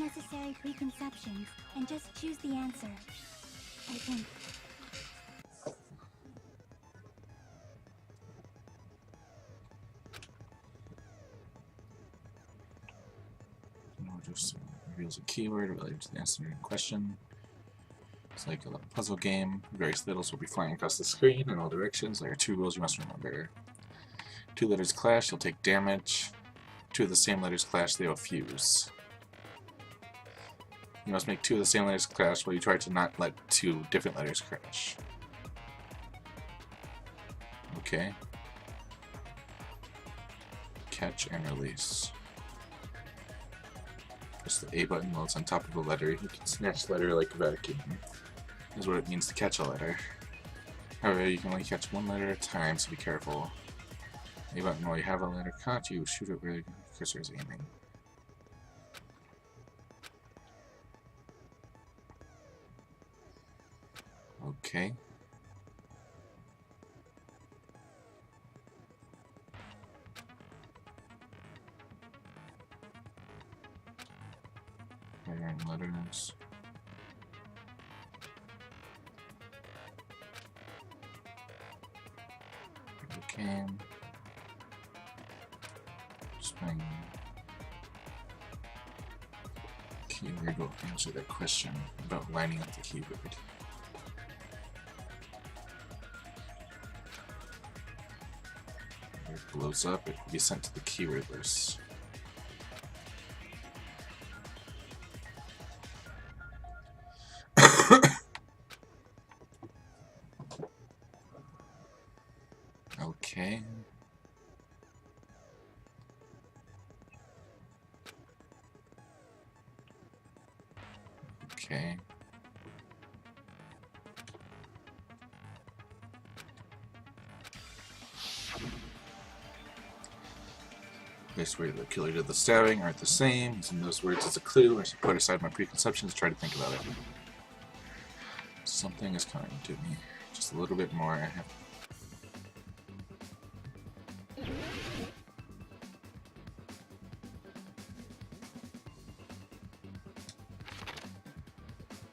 unnecessary preconceptions and just choose the answer. I think. Just reveals a keyword related to the answer in question. It's like a puzzle game. Various littles will be flying across the screen in all directions. There are 2 rules you must remember. 2 letters clash, you'll take damage. 2 of the same letters clash, they will fuse. You must make 2 of the same letters clash while you try to not let 2 different letters crash. Okay. Catch and release. Press the A button while it's on top of a letter. You can snatch the letter like a vacuum. Is what it means to catch a letter. However, you can only catch 1 letter at a time, so be careful. A button while you have a letter caught, you shoot it where the cursor is aiming. Okay. Firing letters. Okay. Spring. Keyword will answer that question about lining up the keyword. If it blows up, it will be sent to the keyword list. Okay. Okay. Place where the killer did the stabbing aren't the same. Using those words as a clue, I should put aside my preconceptions and try to think about it. Something is coming to me. Just a little bit more. I have.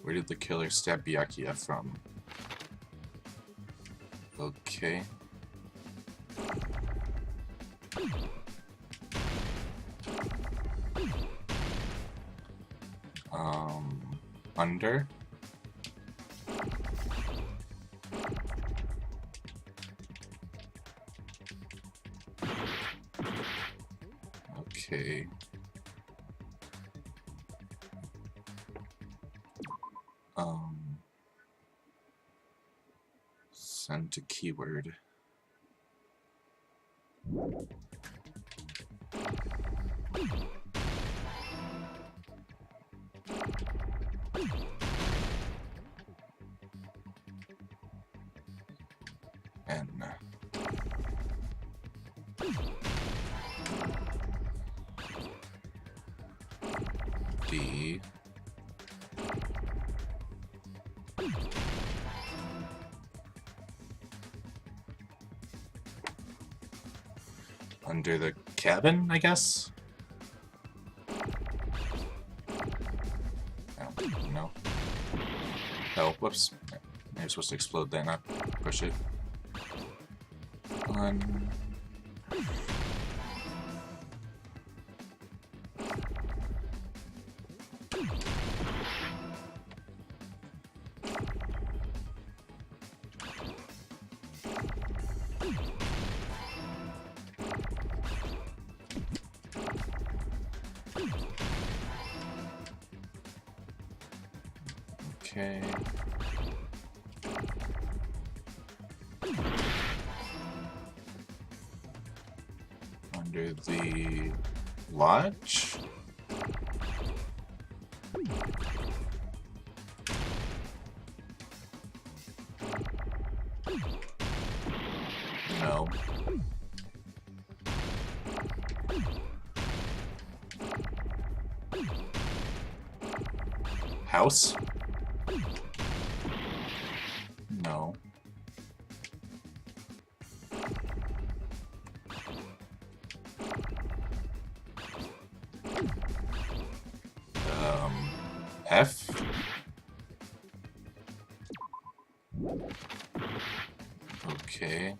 Where did the killer stab Byakuya from? Okay. Under. Okay. Send to keyword. N. D. Under the cabin, I guess? Oh, no. Oh, whoops. You're supposed to explode that, not push it. On. Okay. Under the lodge? No. House? No. F? Okay.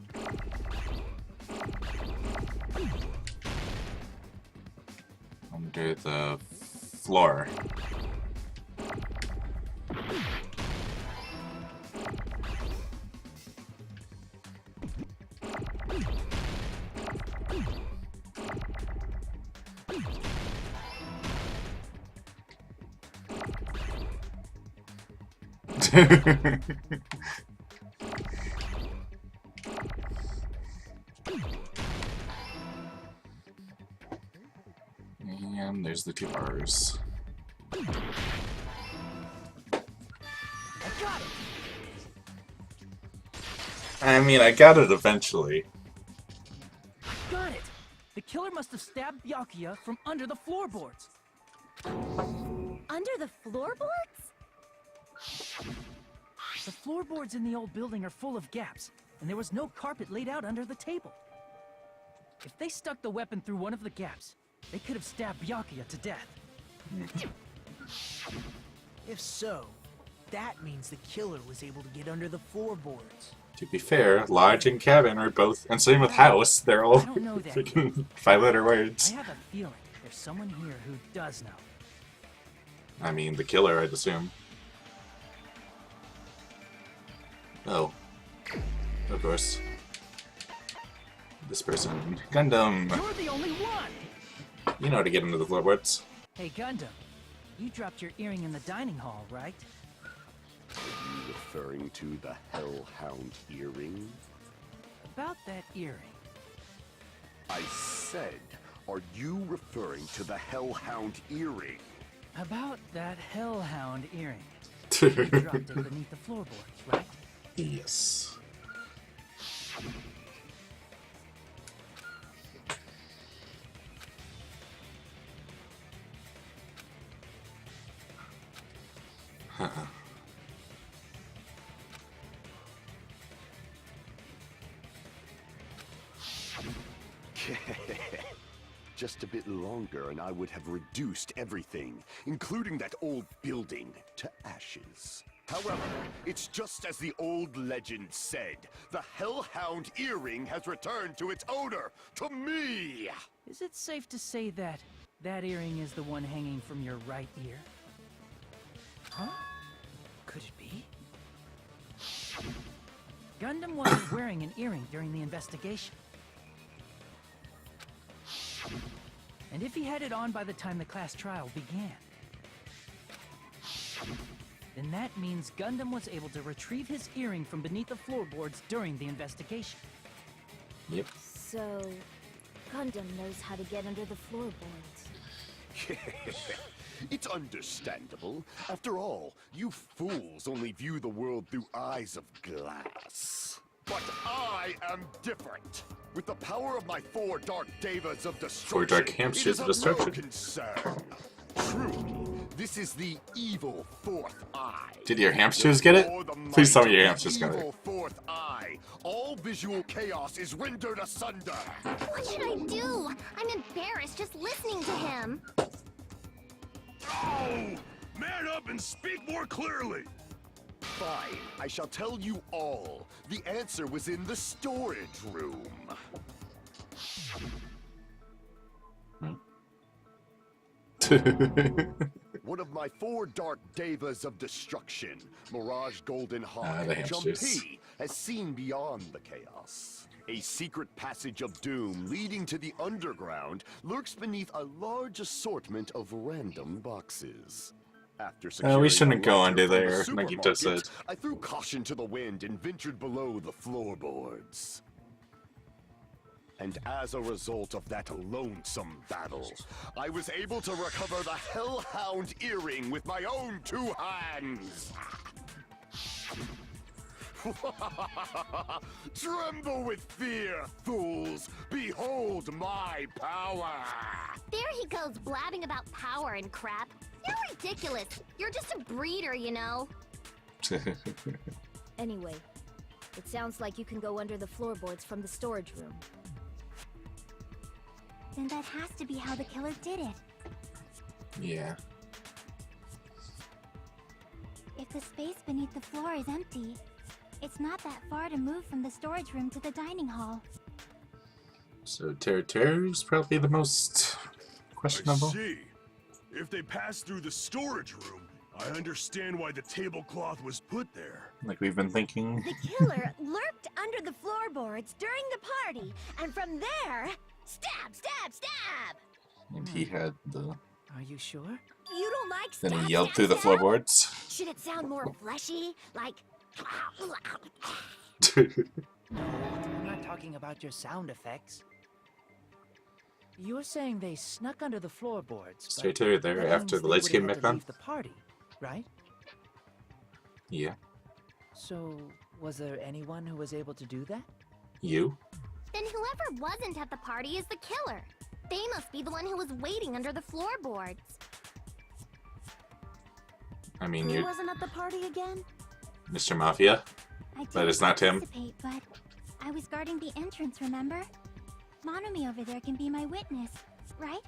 Under the floor. And there's the 2 bars. I got it! I mean, I got it eventually. Got it! The killer must have stabbed Byakuya from under the floorboards. Under the floorboards? The floorboards in the old building are full of gaps, and there was no carpet laid out under the table. If they stuck the weapon through one of the gaps, they could have stabbed Byakuya to death. If so, that means the killer was able to get under the floorboards. To be fair, lodge and cabin are both, and same with house, they're all I don't know that. freaking 5-letter words. I have a feeling there's someone here who does know. I mean, the killer, I'd assume. Oh. Of course. This person. Gundam! You're the only one! You know how to get into the floorboards. Hey, Gundam. You dropped your earring in the dining hall, right? Are you referring to the Hellhound earring? About that earring. I said, are you referring to the Hellhound earring? About that hellhound earring. You dropped it beneath the floorboards, right? Yes. Huh. Just a bit longer and I would have reduced everything, including that old building, to ashes. However, it's just as the old legend said. The Hellhound earring has returned to its owner, to me! Is it safe to say that that earring is the one hanging from your right ear? Huh? Could it be? Gundam wasn't wearing an earring during the investigation. And if he had it on by the time the class trial began, then that means Gundam was able to retrieve his earring from beneath the floorboards during the investigation. Yep. So, Gundam knows how to get under the floorboards. It's understandable. After all, you fools only view the world through eyes of glass. But I am different. With the power of my 4 dark devas of destruction, 4 dark hamsters of destruction. No concern. Truly, this is the evil 4th eye. Did your hamsters get it? Please tell me your hamsters got it. Evil 4th eye. All visual chaos is rendered asunder. What should I do? I'm embarrassed just listening to him. Oh! Man up and speak more clearly! Fine, I shall tell you all. The answer was in the storage room. One of my 4 dark devas of destruction, Mirage Golden Hawk, the hamsters. Jumpy, has seen beyond the chaos. A secret passage of doom leading to the underground lurks beneath a large assortment of random boxes. After we securing shouldn't a go ledger under from the there, like you just supermarket, said. I threw caution to the wind and ventured below the floorboards. And as a result of that lonesome battle, I was able to recover the Hellhound earring with my own 2 hands. Tremble with fear, fools! Behold my power! There he goes blabbing about power and crap. You're ridiculous. You're just a breeder, you know. Anyway, it sounds like you can go under the floorboards from the storage room. Then that has to be how the killer did it. Yeah. If the space beneath the floor is empty, it's not that far to move from the storage room to the dining hall. So Terror is probably the most questionable. I see. If they pass through the storage room, I understand why the tablecloth was put there. Like we've been thinking. The killer lurked under the floorboards during the party, and from there, stab, stab, stab! And he had the... Are you sure? You don't like Then stab, he yelled stab, through the stab? floorboards. Should it sound more fleshy? Like... No, I'm not talking about your sound effects. You're saying they snuck under the floorboards. Straight but there that after means the they lights would've came had back to on. leave the party, right? Yeah. So, was there anyone who was able to do that? You? Then whoever wasn't at the party is the killer. They must be the one who was waiting under the floorboards. I mean, Who you're wasn't at the party again? Mr. Mafia. I didn't But it's not him. participate, but I was guarding the entrance, remember? Monami over there can be my witness, right?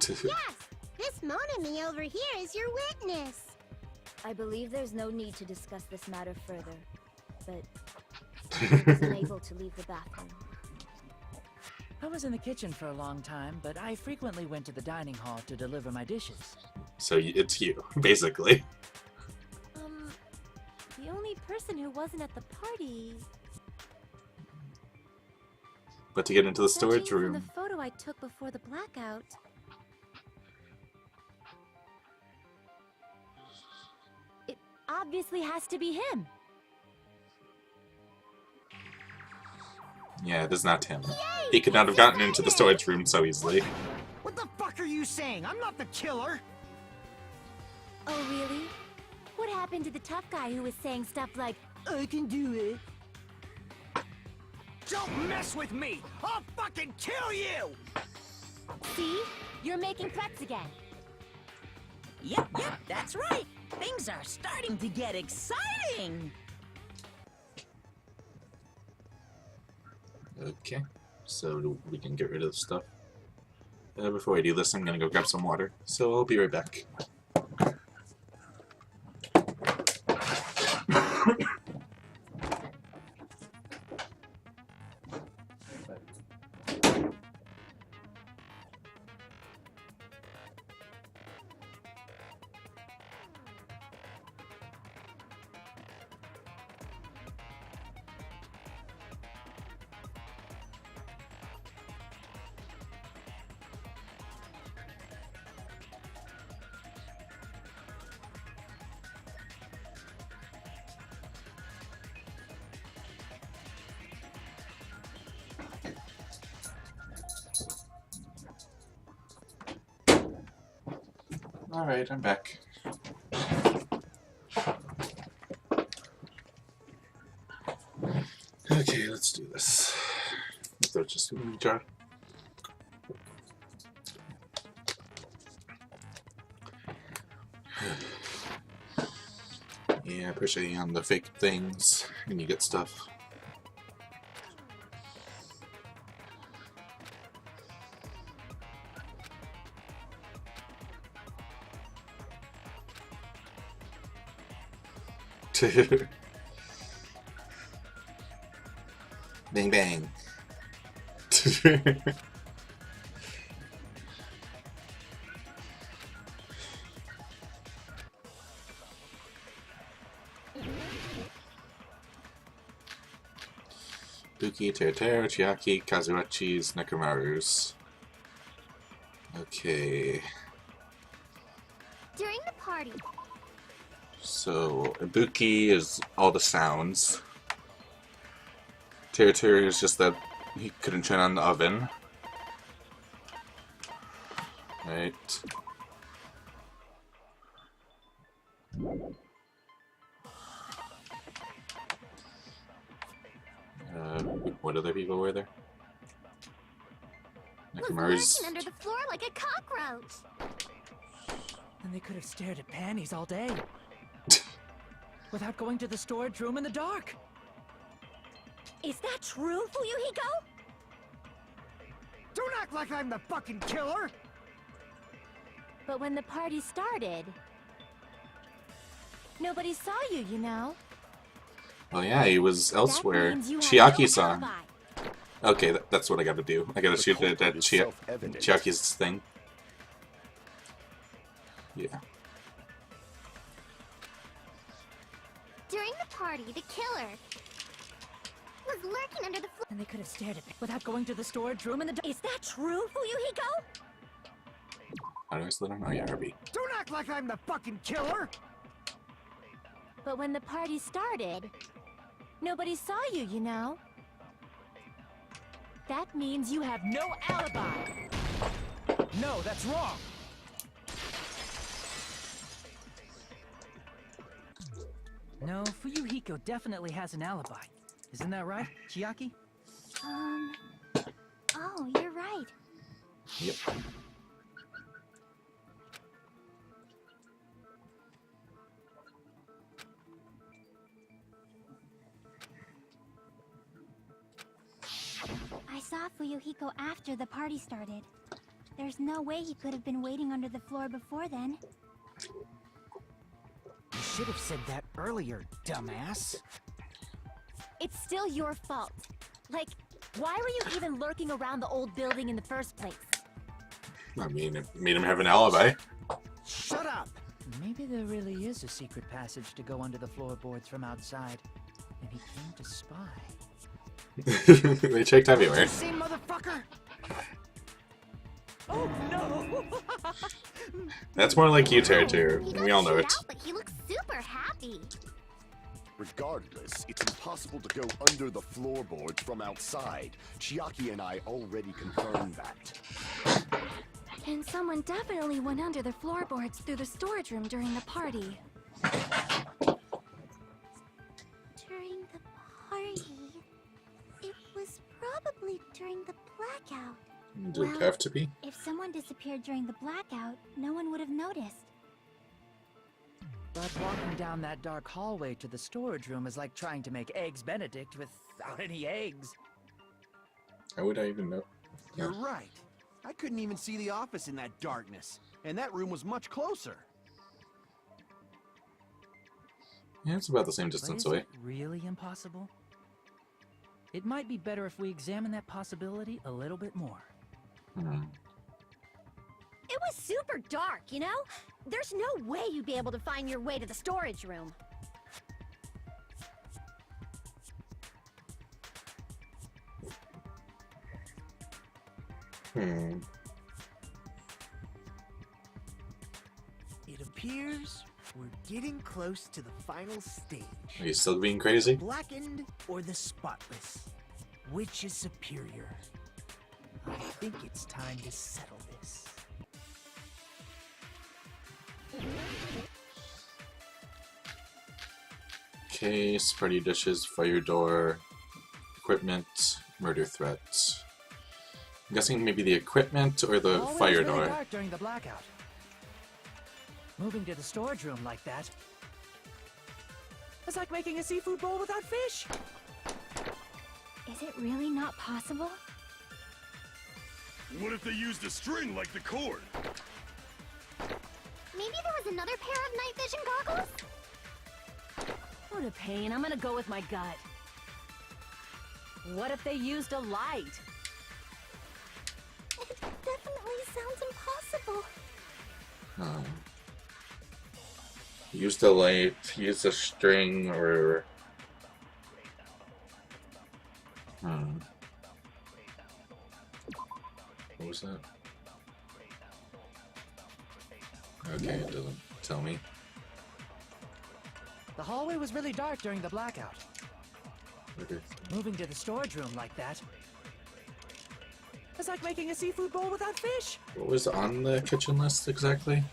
Yes! This Monami over here is your witness! I believe there's no need to discuss this matter further, but I was unable to leave the bathroom. I was in the kitchen for a long time, but I frequently went to the dining hall to deliver my dishes. So it's you, basically. The only person who wasn't at the party... But to get into the storage Judging from room. the photo I took before the blackout... It obviously has to be him. Yeah, it is not him. He could not have gotten into the storage room so easily. What the fuck are you saying? I'm not the killer! Oh, really? What happened to the tough guy who was saying stuff like, I can do it. Don't mess with me! I'll fucking kill you! see? You're making threats again. Yep, that's right. Things are starting to get exciting. Okay, so we can get rid of the stuff. Before I do this, I'm gonna go grab some water. So I'll be right back. Alright, I'm back. Okay, let's do this. So it's just a movie jar. Yeah, pushing on the fake things and you get stuff. Bang bang. Buki, Teruteru, Chiaki, Kazuhachi's, Nekomaru's. Okay. During the party, So, Ibuki is all the sounds. Teruteru is just that he couldn't turn on the oven. Right. What other people were there? was Nekomaru's. lurking under the floor like a cockroach. Then they could have stared at panties all day. Without going to the storage room in the dark. is that true, Fuyuhiko? Don't act like I'm the fucking killer! But when the party started, Nobody saw you, you know. Oh yeah, he was elsewhere. That means you have Chiaki no saw. alibi. Okay, that's what I gotta do. I gotta The shoot it culprit at is self-evident. Chiaki's thing. Yeah. During the party, the killer was lurking under the floor. And they could have stared at me without going to the storage room in the dark. Is that true, Fuyuhiko? How do I slow down? Oh yeah, RB. Don't act like I'm the fucking killer! But when the party started, nobody saw you, you know. That means you have no alibi. No, that's wrong. No, Fuyuhiko definitely has an alibi. Isn't that right, Chiaki? Oh, you're right. Yep. I saw Fuyuhiko after the party started. There's no way he could have been waiting under the floor before then. You should have said that earlier, dumbass. It's still your fault. Like, why were you even lurking around the old building in the first place? I mean, it made him have an alibi. Shut up! Maybe there really is a secret passage to go under the floorboards from outside. And he came to spy. They checked everywhere. See, motherfucker? Oh no! That's more like you, Terrier. He We got all know chewed it. out, but he looks super happy. Regardless, it's impossible to go under the floorboards from outside. Chiaki and I already confirmed that. And someone definitely went under the floorboards through the storage room during the party. During the party? It was probably during the blackout. Did it have to be? If someone disappeared during the blackout, no one would have noticed. But walking down that dark hallway to the storage room is like trying to make Eggs Benedict without any eggs. How would I even know? You're right. I couldn't even see the office in that darkness, and that room was much closer. Yeah, it's about the same But distance is away. it really impossible? It might be better if we examine that possibility a little bit more. It was super dark, you know? There's no way you'd be able to find your way to the storage room. It appears we're getting close to the final stage. Are you still being crazy? Blackened or the spotless? Which is superior? I think it's time to settle this. Case, party dishes, fire door, equipment, murder threats. I'm guessing maybe the equipment or the Hallway was fire really door. dark during the blackout. Moving to the storage room like that. It's like making a seafood bowl without fish. Is it really not possible? What if they used a string like the cord? Maybe there was another pair of night vision goggles? What a pain. I'm gonna go with my gut. What if they used a light? It definitely sounds impossible. Use the light, use a string, or... What was that? Okay, it doesn't tell me. The hallway was really dark during the blackout. Okay. Moving to the storage room like that. It's like making a seafood bowl without fish. What was on the kitchen list exactly?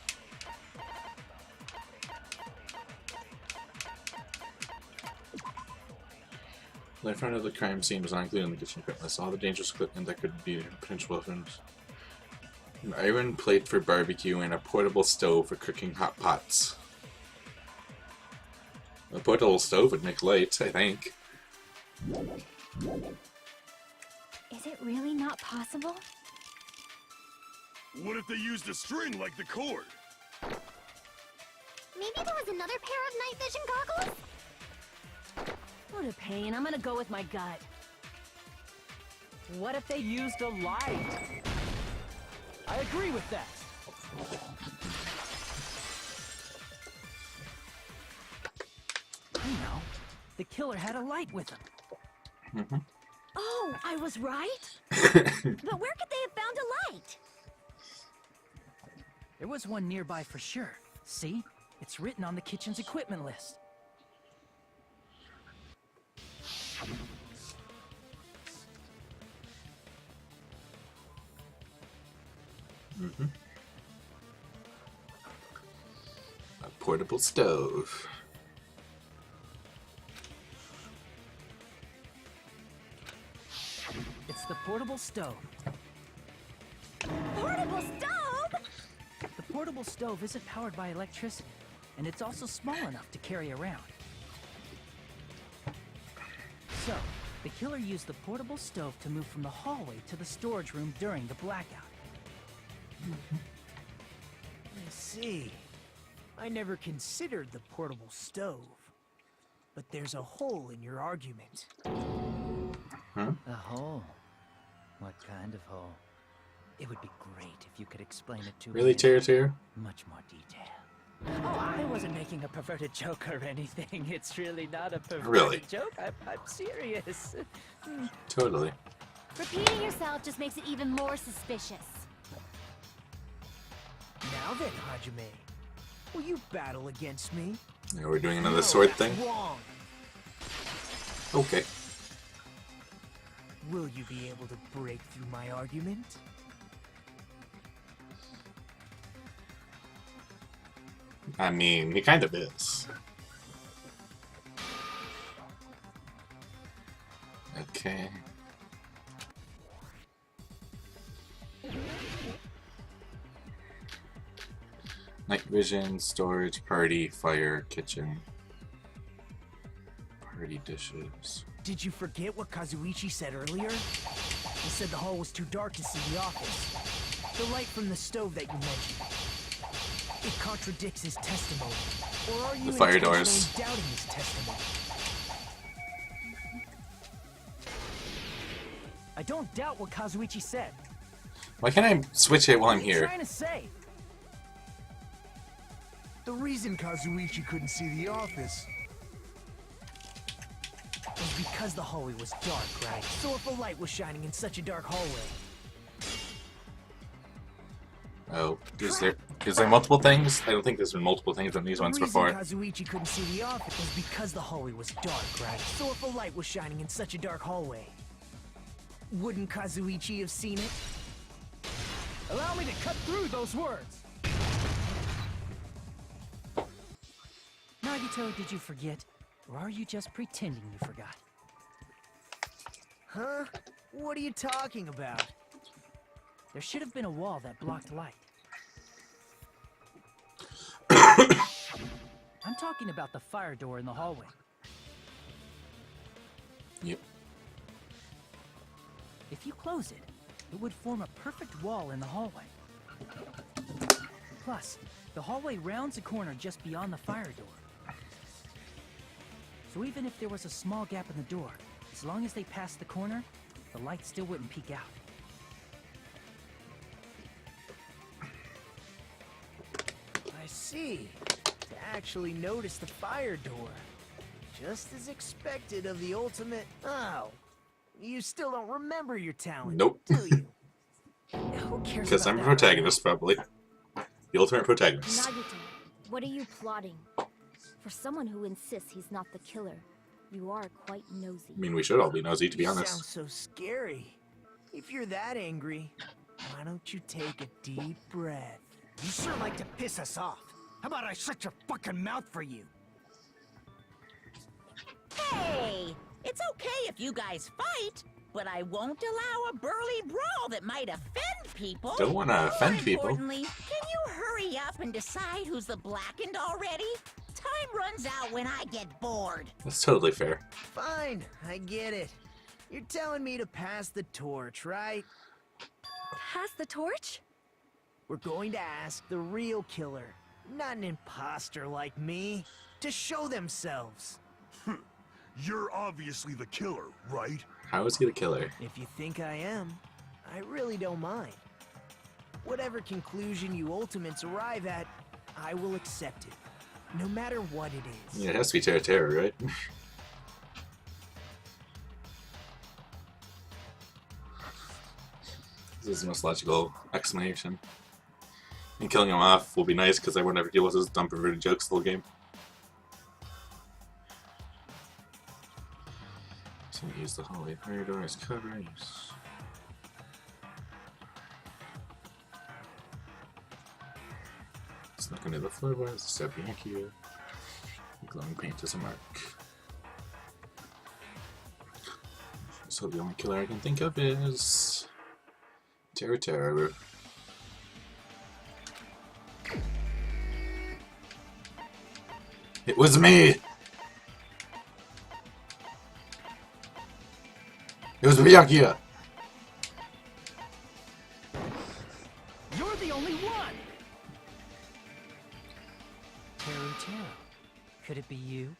The front of the crime scene was not included in the kitchen equipment list. All the dangerous equipment that could be potential weapons. An iron plate for barbecue and a portable stove for cooking hot pots. A portable stove would make light, I think. Is it really not possible? What if they used a string like the cord? Maybe there was another pair of night vision goggles? What a pain. I'm gonna go with my gut. What if they used a light? I agree with that. I know. The killer had a light with him. Mm-hmm. Oh, I was right? But where could they have found a light? There was one nearby for sure. See? It's written on the kitchen's equipment list. Mm-hmm. A portable stove. It's the portable stove. Portable stove? The portable stove isn't powered by electricity, and it's also small enough to carry around. So, the killer used the portable stove to move from the hallway to the storage room during the blackout. I see. I never considered the portable stove. But there's a hole in your argument. Huh? A hole? What kind of hole? It would be great if you could explain it to me. Really, Tear? Much more detail. Oh, I wasn't making a perverted joke or anything. It's really not a perverted Really? joke. I'm serious. Totally. Repeating yourself just makes it even more suspicious. Now then, Hajime, will you battle against me? Now we're doing another sword thing. Wrong. Okay. Will you be able to break through my argument? I mean, he kind of is. Okay. Night vision, storage, party, fire, kitchen. Party dishes. Did you forget what Kazuichi said earlier? He said the hall was too dark to see the office. The light from the stove that you mentioned. It contradicts his testimony. Or are you The fire intentionally doors. doubting his testimony? I don't doubt what Kazuichi said. Why can't I switch it while I'm What are you here? trying to say? The reason Kazuichi couldn't see the office was because the hallway was dark, right? So if a light was shining in such a dark hallway, Oh, is there multiple things? I don't think there's been multiple things on these ones the reason before. Kazuichi couldn't see the office was because the hallway was dark, right? So if a light was shining in such a dark hallway, wouldn't Kazuichi have seen it? Allow me to cut through those words. Nagito, did you forget? Or are you just pretending you forgot? Huh? What are you talking about? There should have been a wall that blocked light. I'm talking about the fire door in the hallway. Yep. If you close it, it would form a perfect wall in the hallway. Plus, the hallway rounds a corner just beyond the fire door. So even if there was a small gap in the door, as long as they passed the corner, the light still wouldn't peek out. I see. To actually notice the fire door. Just as expected of the ultimate... Oh. You still don't remember your talent, Nope. do you? Who cares Because about I'm a that? protagonist, probably. The ultimate protagonist. Nagito, what are you plotting? For someone who insists he's not the killer, you are quite nosy. I mean, we should all be nosy, to be You honest. sound so scary. If you're that angry, why don't you take a deep breath? You sure like to piss us off. How about I shut your fucking mouth for you? Hey! It's okay if you guys fight, but I won't allow a burly brawl that might offend people. Don't want to offend people. More importantly, can you hurry up and decide who's the blackened already? Time runs out when I get bored. That's totally fair. Fine, I get it. You're telling me to pass the torch, right? Pass the torch? We're going to ask the real killer, Not an imposter like me. To show themselves. You're obviously the killer, right? How is he the killer? If you think I am, I really don't mind. Whatever conclusion you Ultimates arrive at, I will accept it. No matter what it is. Yeah, it has to be Terra, right? This is the most logical explanation. And killing him off will be nice because I won't ever deal with his dumb perverted jokes the whole game. So use the hallway fire door as cover. Use. Snuck under the floorboards, step Yankee. Glowing paint as a mark. So the only killer I can think of is Terra. It was me! It was Byakuya! You're the only one! Terra. Could it be you?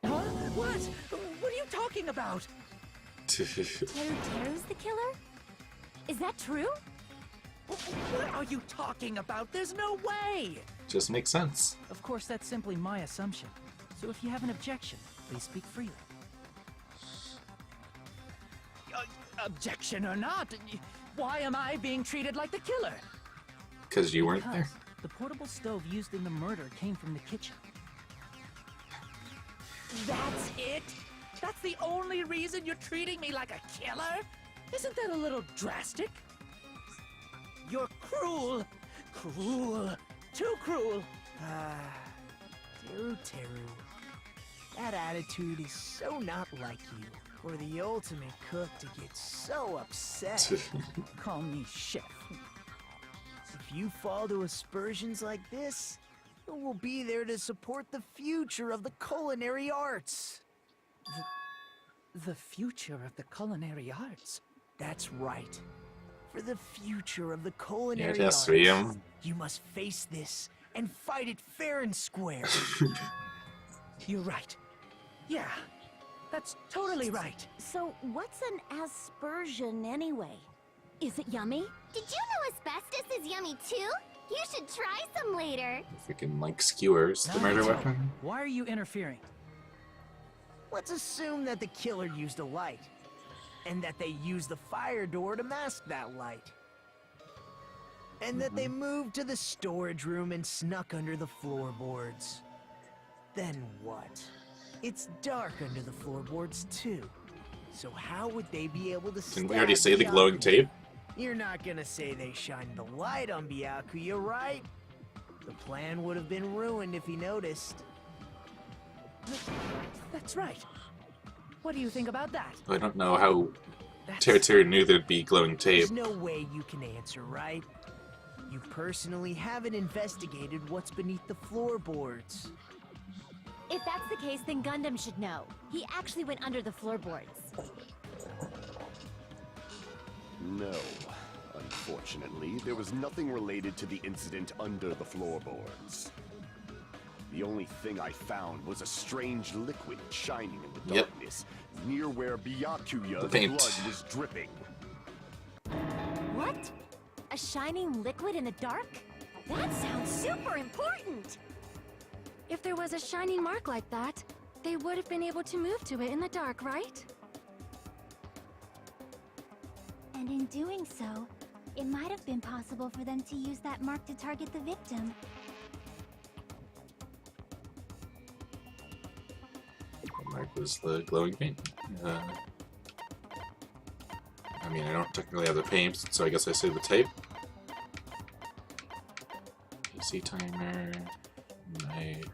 Huh? What? What are you talking about? Teru's the killer? Is that true? What are you talking about? There's no way! Just makes sense. Of course, that's simply my assumption. So if you have an objection, please speak freely. Objection or not, why am I being treated like the killer? Because you weren't there. The portable stove used in the murder came from the kitchen. That's it? That's the only reason you're treating me like a killer? Isn't that a little drastic? You're cruel. Cruel. Too cruel. Teru. That attitude is so not like you. For the ultimate cook to get so upset. Call me chef. If you fall to aspersions like this, who will be there to support the future of the culinary arts? The future of the culinary arts? That's right. For the future of the culinary Yeah, it has to be arts, him. you must face this and fight it fair and square. You're right. Yeah, that's totally right. So, what's an aspersion anyway? Is it yummy? Did you know asbestos is yummy too? You should try some later. Freaking like skewers, the murder weapon. Why are you interfering? Let's assume that the killer used a light, and that they used the fire door to mask that light. And that they moved to the storage room and snuck under the floorboards. Then what? It's dark under the floorboards too. So how would they be able to Didn't we already say the glowing tape? You're not gonna say they shined the light on Byakuya, right? The plan would have been ruined if he noticed. That's right. What do you think about that? I don't know how Terra knew there'd be glowing tape. There's no way you can answer, right? You personally haven't investigated what's beneath the floorboards. If that's the case, then Gundam should know. He actually went under the floorboards. No. Unfortunately, there was nothing related to the incident under the floorboards. The only thing I found was a strange liquid shining in the darkness, near where Byakuya's blood was dripping. What? A shining liquid in the dark? That sounds super important! If there was a shining mark like that, they would have been able to move to it in the dark, right? And in doing so, it might have been possible for them to use that mark to target the victim. The mark was the glowing paint. I mean, I don't technically have the paint, so I guess I say the tape. PC timer. Night.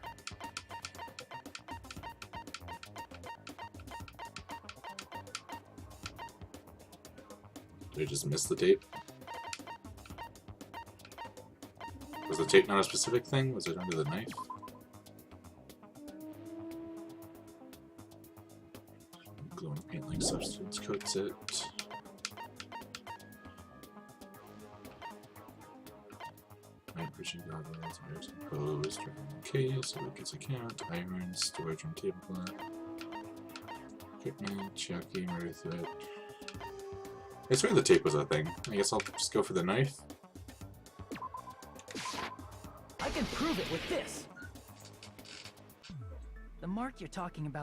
Did I just miss the tape? Was the tape not a specific thing? Was it under the knife? Glowing paint-like substance coats it. Might fishing goggles, wires and hose, case, Lucas account, irons, storage room tablecloth, equipment, Chuck gamer with it. I swear the tape was a thing. I guess I'll just go for the knife. I can prove it with this. The mark you're talking about